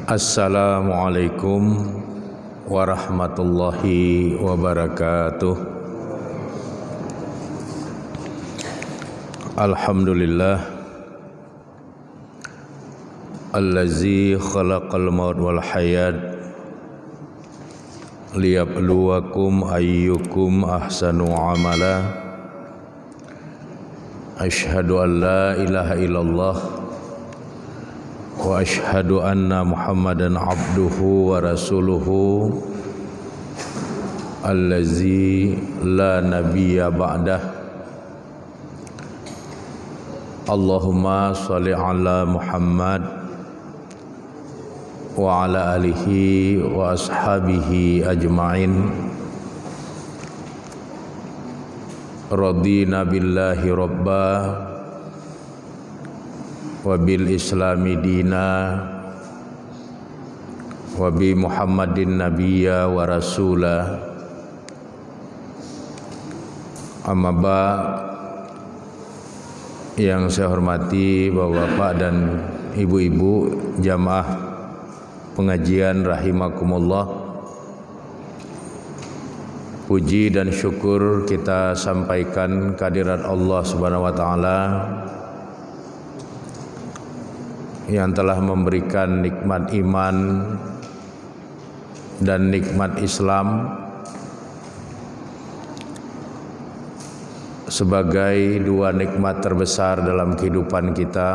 Assalamualaikum warahmatullahi wabarakatuh. Alhamdulillah allazi khalaqal maut wal hayat liyabluwakum ayyukum ahsanu amala. Asyhadu an la ilaha illallah wa asyhadu anna Muhammadan abduhu wa rasuluhu allazi la nabiyya ba'dah. Allahumma sholli ala Muhammad wa ala alihi wa ashabihi ajma'in. Radina billahi rabba wa bil islami dina wa bi Muhammadin nabiyya wa rasula. Amma ba, yang saya hormati bapak-bapak dan ibu-ibu jamaah pengajian rahimakumullah. Puji dan syukur kita sampaikan kehadirat Allah Subhanahu wa taala yang telah memberikan nikmat iman dan nikmat Islam sebagai dua nikmat terbesar dalam kehidupan kita,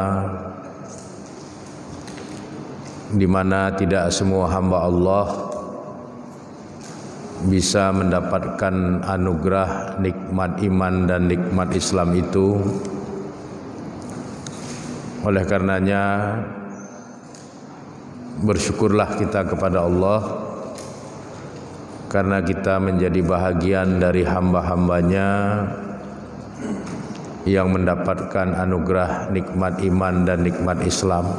di mana tidak semua hamba Allah bisa mendapatkan anugerah nikmat iman dan nikmat Islam itu. Oleh karenanya bersyukurlah kita kepada Allah karena kita menjadi bahagian dari hamba-hambanya yang mendapatkan anugerah nikmat iman dan nikmat Islam.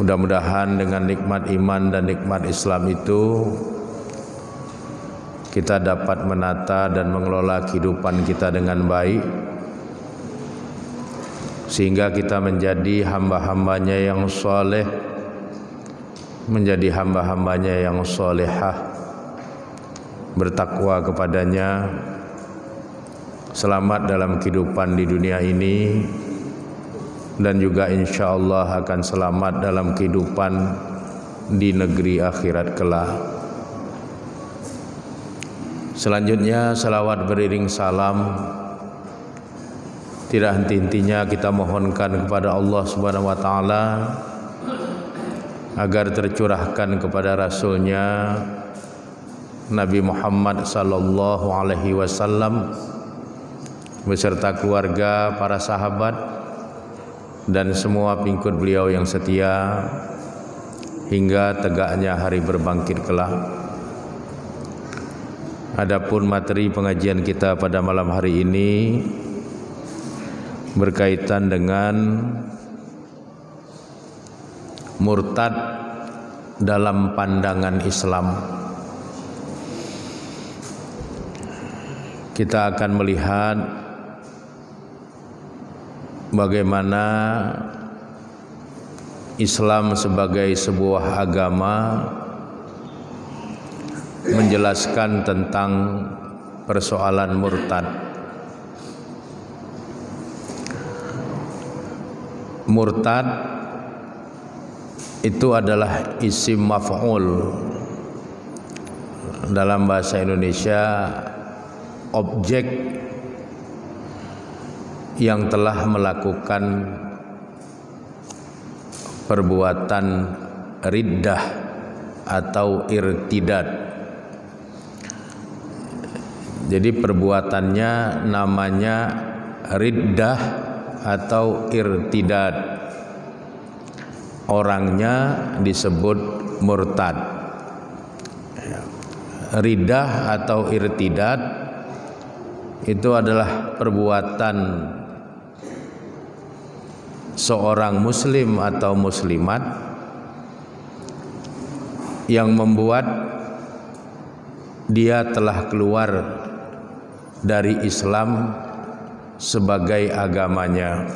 Mudah-mudahan dengan nikmat iman dan nikmat Islam itu kita dapat menata dan mengelola kehidupan kita dengan baik, sehingga kita menjadi hamba-hambanya yang soleh, menjadi hamba-hambanya yang solehah, bertakwa kepadanya, selamat dalam kehidupan di dunia ini, dan juga insya Allah akan selamat dalam kehidupan di negeri akhirat kelak. Selanjutnya salawat beriring salam tidak henti-hentinya kita mohonkan kepada Allah Subhanahu wa taala agar tercurahkan kepada Rasulnya Nabi Muhammad sallallahu alaihi wasallam beserta keluarga, para sahabat dan semua pengikut beliau yang setia hingga tegaknya hari berbangkit kelak. Adapun materi pengajian kita pada malam hari ini berkaitan dengan murtad dalam pandangan Islam. Kita akan melihat bagaimana Islam sebagai sebuah agama menjelaskan tentang persoalan murtad. Murtad itu adalah isim maf'ul, dalam bahasa Indonesia objek yang telah melakukan perbuatan riddah atau irtidad. Jadi perbuatannya namanya riddah atau irtidad, orangnya disebut murtad. Riddah atau irtidad itu adalah perbuatan seorang muslim atau muslimat yang membuat dia telah keluar dari Islam sebagai agamanya.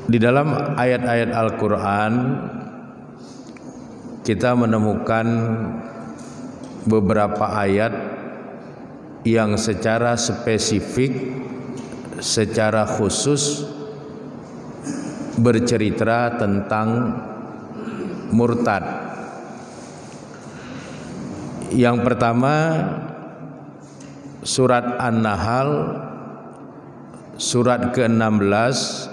Di dalam ayat-ayat Al-Quran kita menemukan beberapa ayat yang secara spesifik, secara khusus bercerita tentang murtad. Yang pertama surat An-Nahl surat ke-16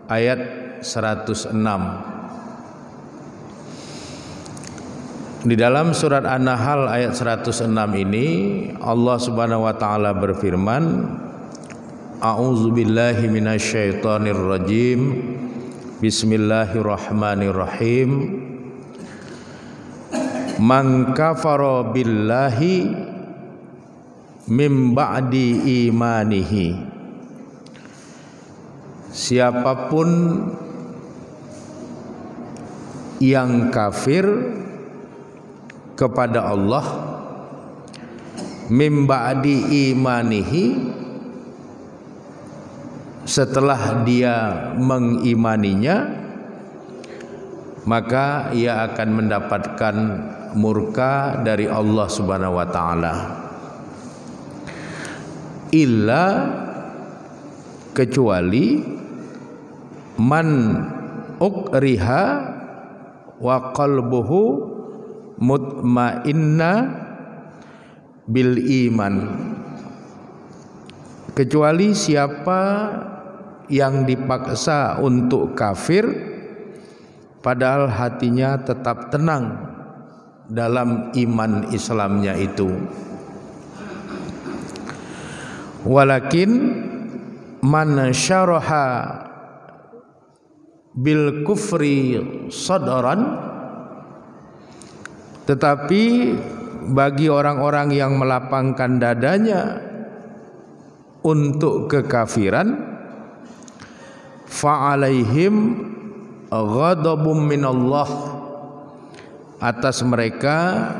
ayat 106. Di dalam surat An-Nahl ayat 106 ini Allah Subhanahu wa taala berfirman, A'udzubillahi minasyaitonir rajim. Bismillahirrahmanirrahim. Man kafara billahi mim ba'di imanihi. Siapapun yang kafir kepada Allah mim ba'di imanihi, setelah dia mengimaninya, maka ia akan mendapatkan murka dari Allah Subhanahu wa taala. Illa, kecuali man ukriha wa qalbuhu mutmainna bil iman. Kecuali siapa yang dipaksa untuk kafir padahal hatinya tetap tenang dalam iman Islamnya itu. Walakin man syaraha bil kufri sadran, tetapi bagi orang-orang yang melapangkan dadanya untuk kekafiran, fa'alaihim ghadabum minallah, atas mereka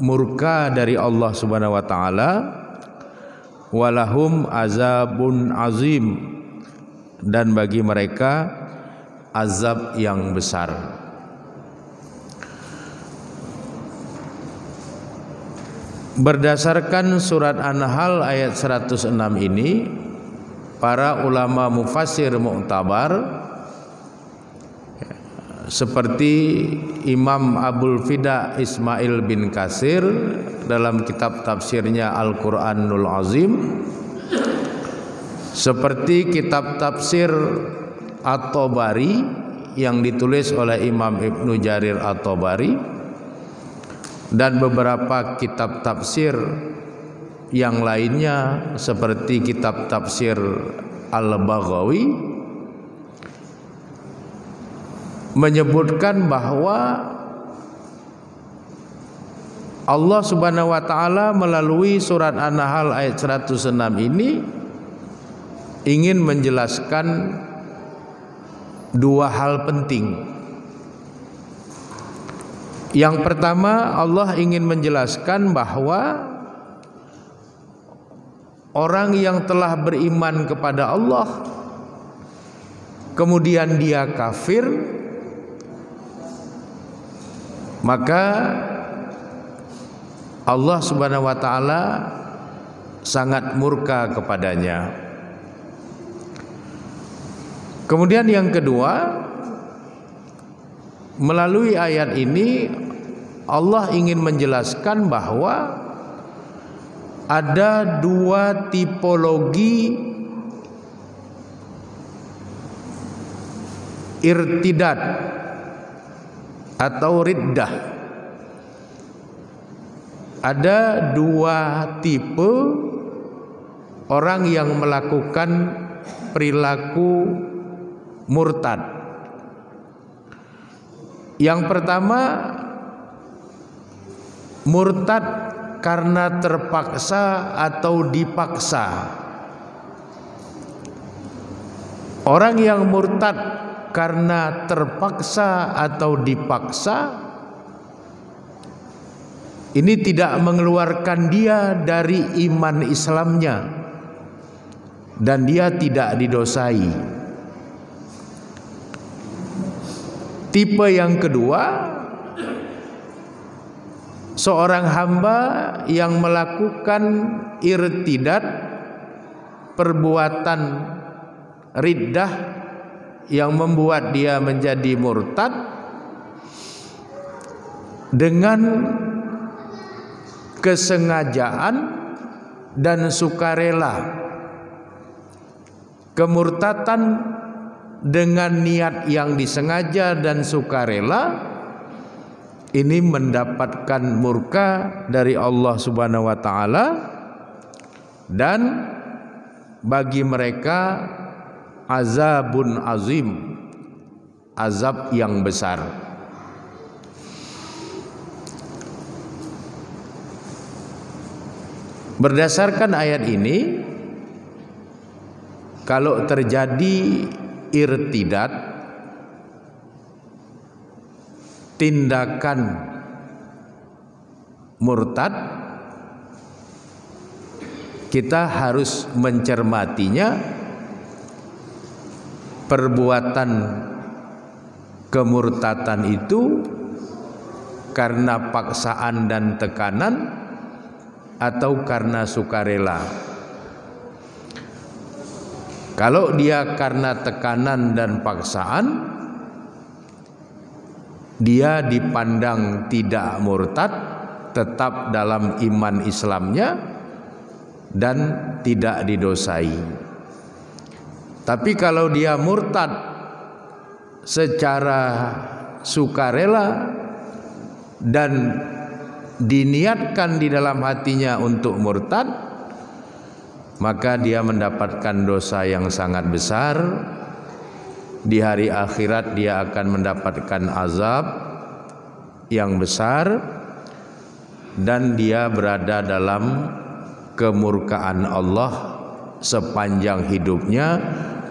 murka dari Allah Subhanahu wa taala, walahum azabun azim, dan bagi mereka azab yang besar. Berdasarkan surat An-Nahl ayat 106 ini, para ulama mufassir mu'tabar seperti Imam Abul Fida Ismail bin Katsir dalam kitab tafsirnya Al-Qur'anul Azim, seperti kitab tafsir At-Tabari yang ditulis oleh Imam Ibnu Jarir At-Tabari, dan beberapa kitab tafsir yang lainnya seperti kitab tafsir Al-Baghawi, menyebutkan bahwa Allah Subhanahu wa taala melalui surat An-Nahl ayat 106 ini ingin menjelaskan dua hal penting. Yang pertama, Allah ingin menjelaskan bahwa orang yang telah beriman kepada Allah kemudian dia kafir, maka Allah Subhanahu wa taala sangat murka kepadanya. Kemudian yang kedua, melalui ayat ini Allah ingin menjelaskan bahwa ada dua tipologi irtidad atau riddah. Ada dua tipe orang yang melakukan perilaku murtad. Yang pertama, murtad karena terpaksa atau dipaksa. Orang yang murtad karena terpaksa atau dipaksa, ini tidak mengeluarkan dia dari iman Islamnya dan dia tidak didosai. Tipe yang kedua, seorang hamba yang melakukan irtidad, perbuatan riddah yang membuat dia menjadi murtad dengan kesengajaan dan sukarela. Kemurtatan dengan niat yang disengaja dan sukarela ini mendapatkan murka dari Allah Subhanahu wa taala, dan bagi mereka azabun azim, azab yang besar. Berdasarkan ayat ini, kalau terjadi irtidad, tindakan murtad, kita harus mencermatinya. Perbuatan kemurtatan itu karena paksaan dan tekanan atau karena sukarela. Kalau dia karena tekanan dan paksaan, dia dipandang tidak murtad, tetap dalam iman Islamnya dan tidak didosai. Tapi kalau dia murtad secara sukarela dan diniatkan di dalam hatinya untuk murtad, maka dia mendapatkan dosa yang sangat besar. Di hari akhirat dia akan mendapatkan azab yang besar, dan dia berada dalam kemurkaan Allah sepanjang hidupnya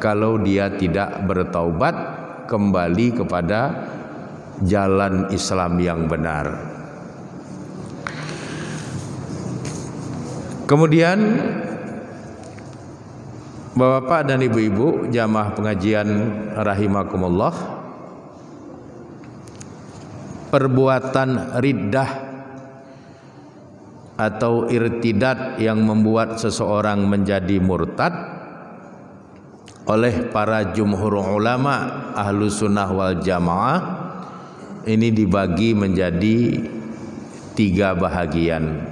kalau dia tidak bertaubat kembali kepada jalan Islam yang benar. Kemudian Bapak dan Ibu-ibu jamaah pengajian rahimakumullah, perbuatan riddah atau irtidad yang membuat seseorang menjadi murtad oleh para jumhur ulama ahlu sunnah wal jamaah ini dibagi menjadi 3 bahagian.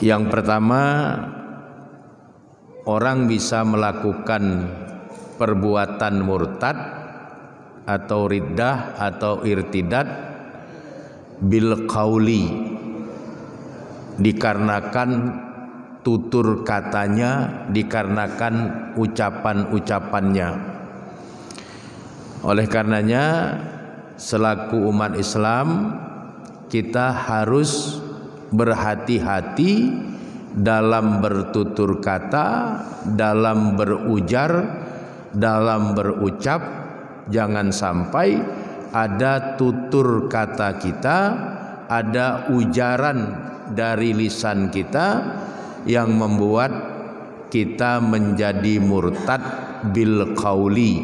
Yang pertama, orang bisa melakukan perbuatan murtad atau riddah atau irtidad bil qauli, dikarenakan tutur katanya, dikarenakan ucapan-ucapannya. Oleh karenanya, selaku umat Islam, kita harus berhati-hati dalam bertutur kata, dalam berujar, dalam berucap. Jangan sampai ada tutur kata kita, ada ujaran dari lisan kita yang membuat kita menjadi murtad bil qauli,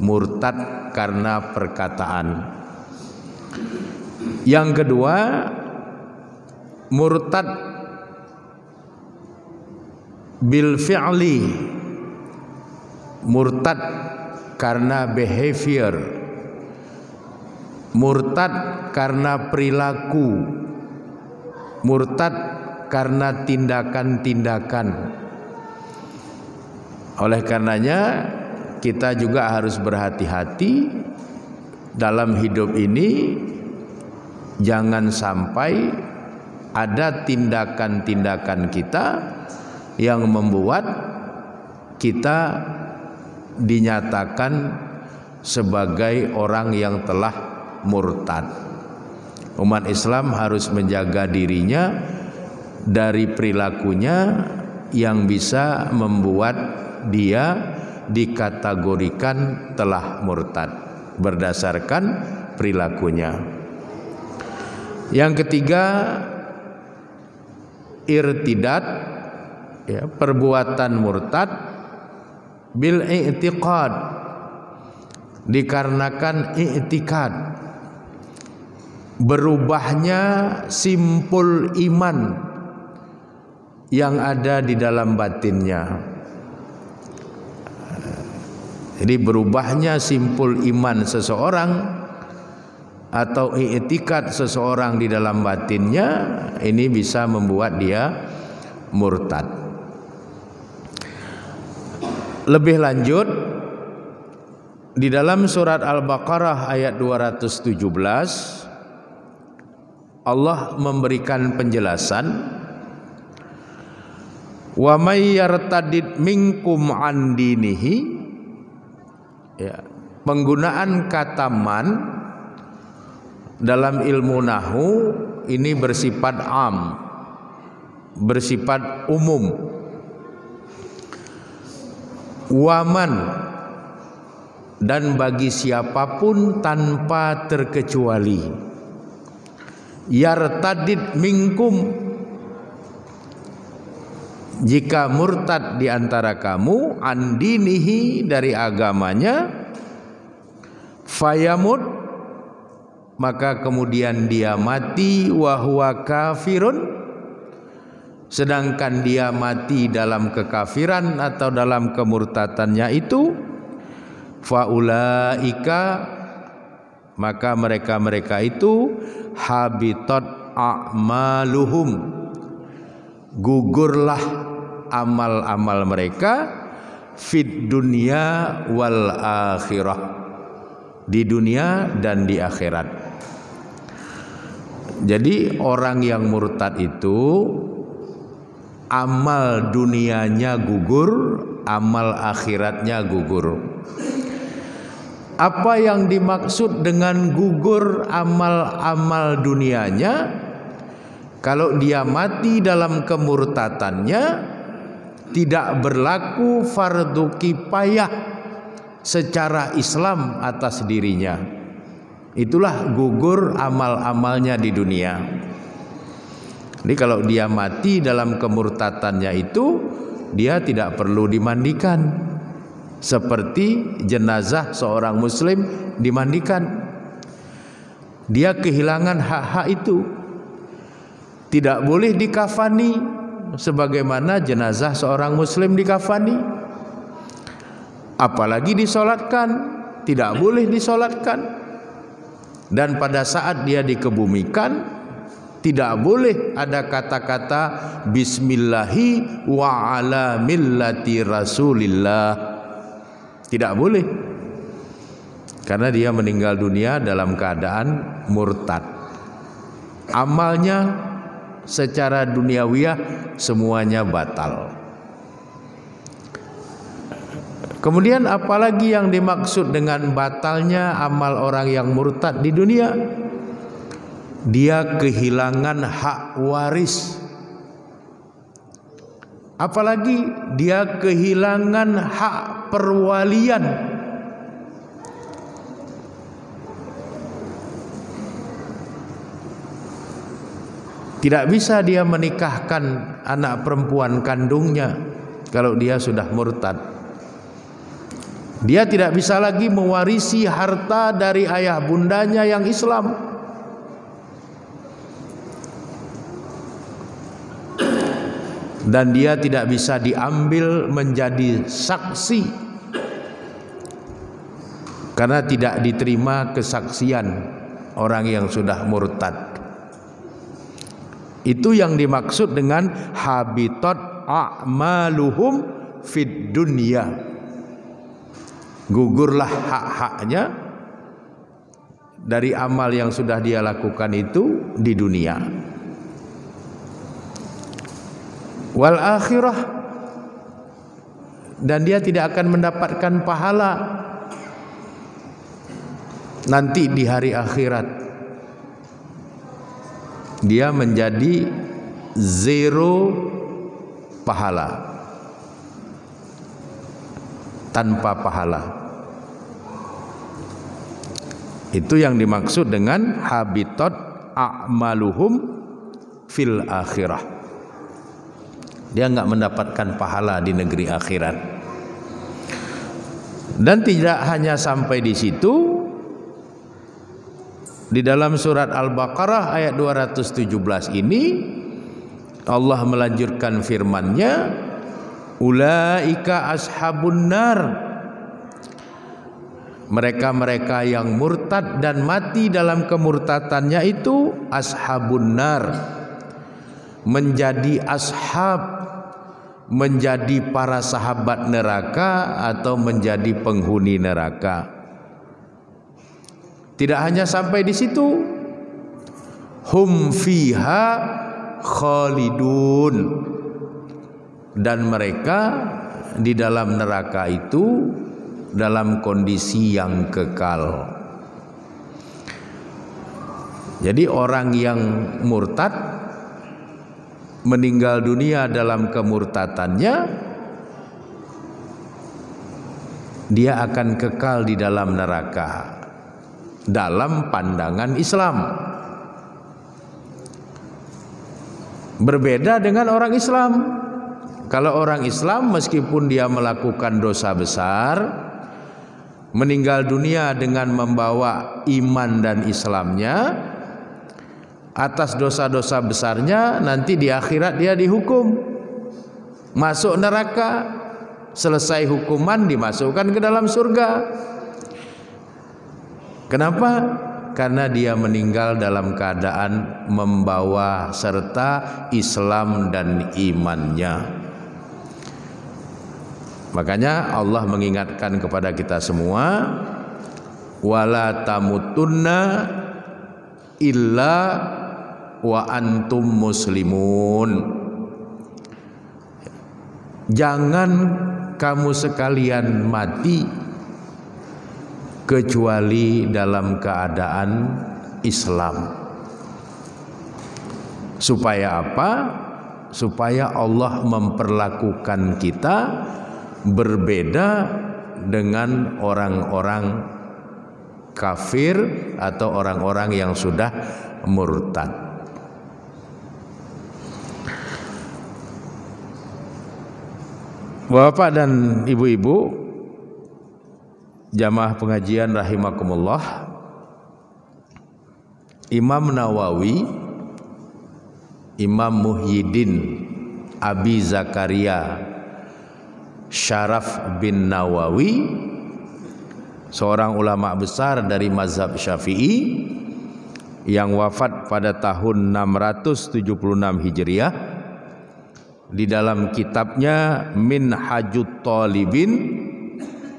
murtad karena perkataan. Yang kedua, murtad bil fi'li, murtad karena behavior, murtad karena perilaku, murtad karena tindakan-tindakan. Oleh karenanya kita juga harus berhati-hati dalam hidup ini, jangan sampai ada tindakan-tindakan kita yang membuat kita dinyatakan sebagai orang yang telah murtad. Umat Islam harus menjaga dirinya dari perilakunya yang bisa membuat dia dikategorikan telah murtad berdasarkan perilakunya. Yang ketiga, irtidad, ya, perbuatan murtad bil i'tiqad, dikarenakan i'tikad, berubahnya simpul iman yang ada di dalam batinnya. Jadi berubahnya simpul iman seseorang atau i'tikad seseorang di dalam batinnya, ini bisa membuat dia murtad. Lebih lanjut, di dalam surat Al-Baqarah ayat 217 Allah memberikan penjelasan, wa may yartadid minkum an dinihi, ya, penggunaan kata man dalam ilmu nahwu ini bersifat am, bersifat umum. Waman, dan bagi siapapun tanpa terkecuali. Yartadid minkum, jika murtad di antara kamu, andinihi, dari agamanya, fayamut, maka kemudian dia mati, wa huwa kafirun, sedangkan dia mati dalam kekafiran atau dalam kemurtadannya itu, faulaika, maka mereka itu habitat a'maluhum, gugurlah amal-amal mereka, fid dunya wal akhirah, di dunia dan di akhirat. Jadi orang yang murtad itu amal dunianya gugur, amal akhiratnya gugur. Apa yang dimaksud dengan gugur amal-amal dunianya? Kalau dia mati dalam kemurtadannya, tidak berlaku fardu kifayah secara Islam atas dirinya. Itulah gugur amal-amalnya di dunia. Jadi kalau dia mati dalam kemurtadannya itu, dia tidak perlu dimandikan, seperti jenazah seorang muslim dimandikan. Dia kehilangan hak-hak itu, tidak boleh dikafani sebagaimana jenazah seorang muslim dikafani, apalagi disolatkan, tidak boleh disolatkan. Dan pada saat dia dikebumikan, tidak boleh ada kata-kata bismillahi wa ala millati rasulillah, tidak boleh, karena dia meninggal dunia dalam keadaan murtad. Amalnya secara duniawiyah semuanya batal. Kemudian apalagi yang dimaksud dengan batalnya amal orang yang murtad di dunia? Dia kehilangan hak waris, apalagi dia kehilangan hak perwalian. Tidak bisa dia menikahkan anak perempuan kandungnya kalau dia sudah murtad. Dia tidak bisa lagi mewarisi harta dari ayah bundanya yang Islam. Dan dia tidak bisa diambil menjadi saksi, karena tidak diterima kesaksian orang yang sudah murtad. Itu yang dimaksud dengan habitat a'maluhum fid dunya, gugurlah hak-haknya dari amal yang sudah dia lakukan itu di dunia. Wal akhirah, dan dia tidak akan mendapatkan pahala nanti di hari akhirat. Dia menjadi zero pahala, tanpa pahala. Itu yang dimaksud dengan habitat a'maluhum fil akhirah. Dia enggak mendapatkan pahala di negeri akhirat. Dan tidak hanya sampai di situ, di dalam surat Al-Baqarah ayat 217 ini Allah melanjutkan firman-Nya, ulaika ashabun nar, mereka-mereka yang murtad dan mati dalam kemurtadannya itu ashabun nar, menjadi ashab, menjadi para sahabat neraka atau menjadi penghuni neraka. Tidak hanya sampai di situ, hum fiha khalidun, dan mereka di dalam neraka itu dalam kondisi yang kekal. Jadi orang yang murtad meninggal dunia dalam kemurtadannya, dia akan kekal di dalam neraka dalam pandangan Islam. Berbeda dengan orang Islam. Kalau orang Islam meskipun dia melakukan dosa besar, meninggal dunia dengan membawa iman dan Islamnya, atas dosa-dosa besarnya nanti di akhirat dia dihukum masuk neraka, selesai hukuman dimasukkan ke dalam surga. Kenapa? Karena dia meninggal dalam keadaan membawa serta Islam dan imannya. Makanya Allah mengingatkan kepada kita semua, wala tamutunna illa wa antum muslimun. Jangan kamu sekalian mati kecuali dalam keadaan Islam. Supaya apa? Supaya Allah memperlakukan kita berbeda dengan orang-orang kafir atau orang-orang yang sudah murtad. Bapak dan ibu-ibu jamaah pengajian rahimakumullah, Imam Nawawi, Imam Muhyiddin Abi Zakaria Syaraf bin Nawawi, seorang ulama besar dari mazhab Syafi'i yang wafat pada tahun 676 Hijriah, di dalam kitabnya Minhajut Talibin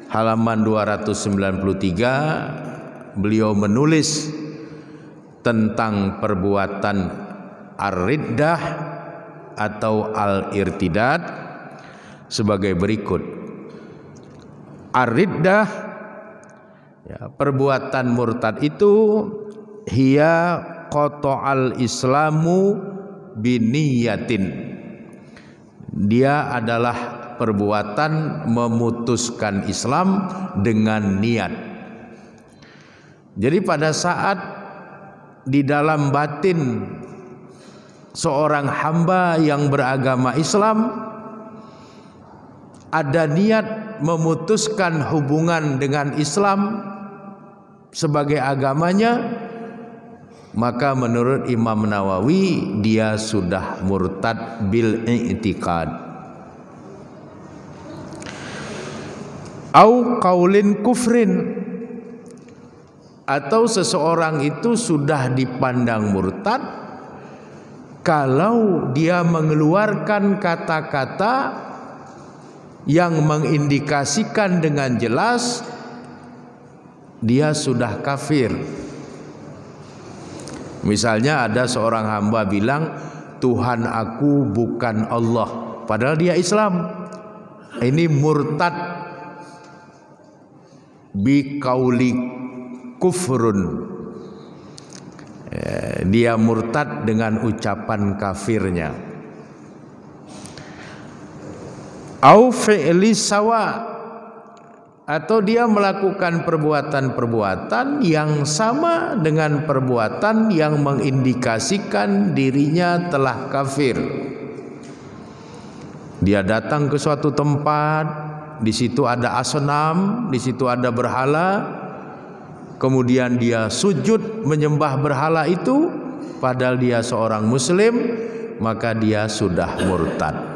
halaman 293 beliau menulis tentang perbuatan ar-riddah atau al-irtidad sebagai berikut. Ar-riddah, ya, perbuatan murtad itu hiya qata'al islamu biniyatin. Dia adalah perbuatan memutuskan Islam dengan niat. Jadi pada saat di dalam batin seorang hamba yang beragama Islam ada niat memutuskan hubungan dengan Islam sebagai agamanya, maka menurut Imam Nawawi dia sudah murtad bil i'tiqad. Au qaulin kufrin, atau seseorang itu sudah dipandang murtad kalau dia mengeluarkan kata-kata yang mengindikasikan dengan jelas dia sudah kafir. Misalnya ada seorang hamba bilang Tuhan aku bukan Allah, padahal dia Islam. Ini murtad bi qauli kufrun. Dia murtad dengan ucapan kafirnya. Au fi'li sawa, atau dia melakukan perbuatan-perbuatan yang sama dengan perbuatan yang mengindikasikan dirinya telah kafir. Dia datang ke suatu tempat di situ ada asnam, di situ ada berhala, kemudian dia sujud menyembah berhala itu padahal dia seorang muslim, maka dia sudah murtad.